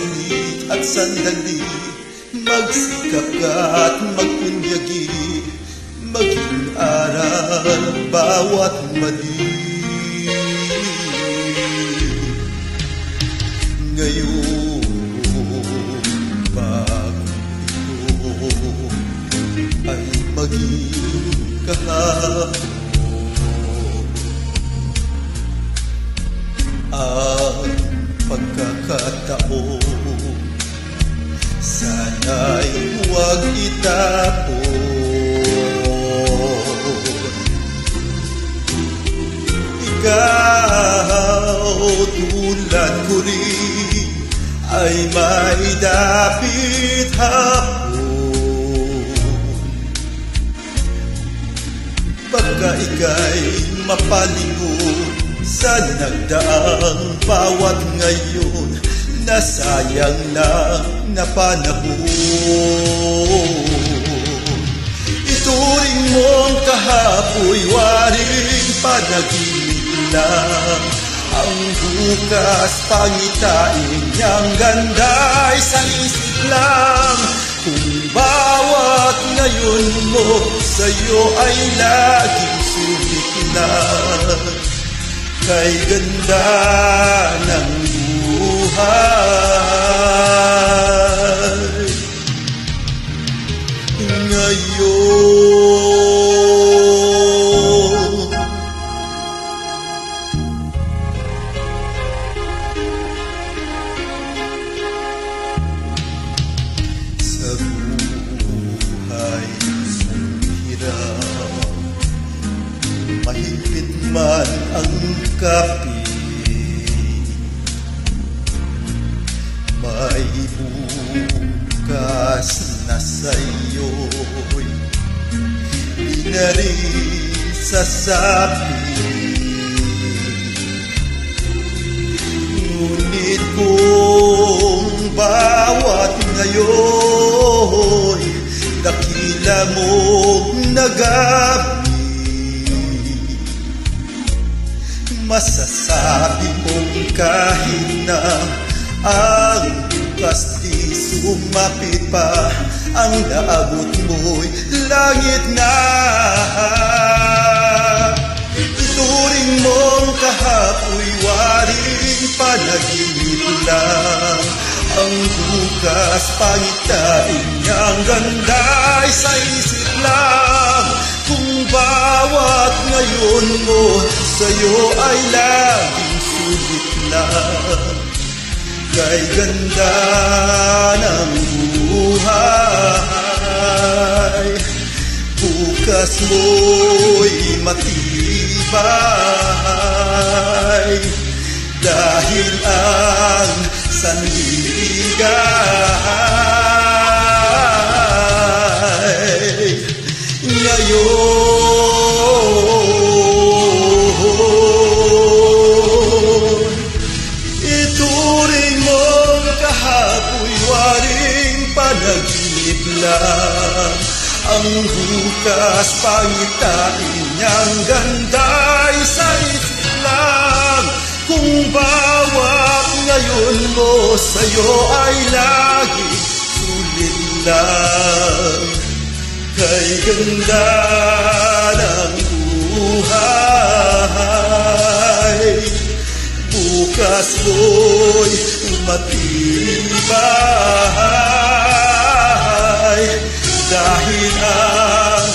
saglit at sandali, magsikap ka at magpunyagi, maging aral bawat mali. Ngayon bago ito ay maging kahapon, ang pagkakataon sana'y huwag itapon. Ikaw tulad ko rin ay may dapit hapon, baka ika'y mapalingon sa nagdaang bawat ngayon, nasayang na panahon. Ituring mong kahapoy, waring panaginip lang, ang bukas pangitain niyang ganda'y sa isip lang. Kung bawat ngayon mo sa'yo ay laging sulit na, kay ganda ng buhay ngayon. Sa buhay mong hirap, mahigpit man ang kapit, may bukas na sa'yo'y di na rin sasabi. Ngunit kung bawat ngayon dakila mong nagabi, masasabi mong kahit na ang bukas di sumapit pa, ang naabot mo'y langit na. Ituring mong kahapoy, waring panaginip lang, ang bukas pangitain niyang ganda'y sa isip lang. Kung bawat ngayon mo sa'yo ay laging sulit lang, kay ganda ng buhay, bukas mo'y matibay, dahil ang sandigay ngayon. Ituring mong kahapoy, waring panaginip lang, ang bukas pangitain niyang ganda'y sa isip lang. Kung bawat ngayon mo sa'yo ay lagi sulit lang, kay ganda ng buhay, bukas mo'y matibay, dahil ang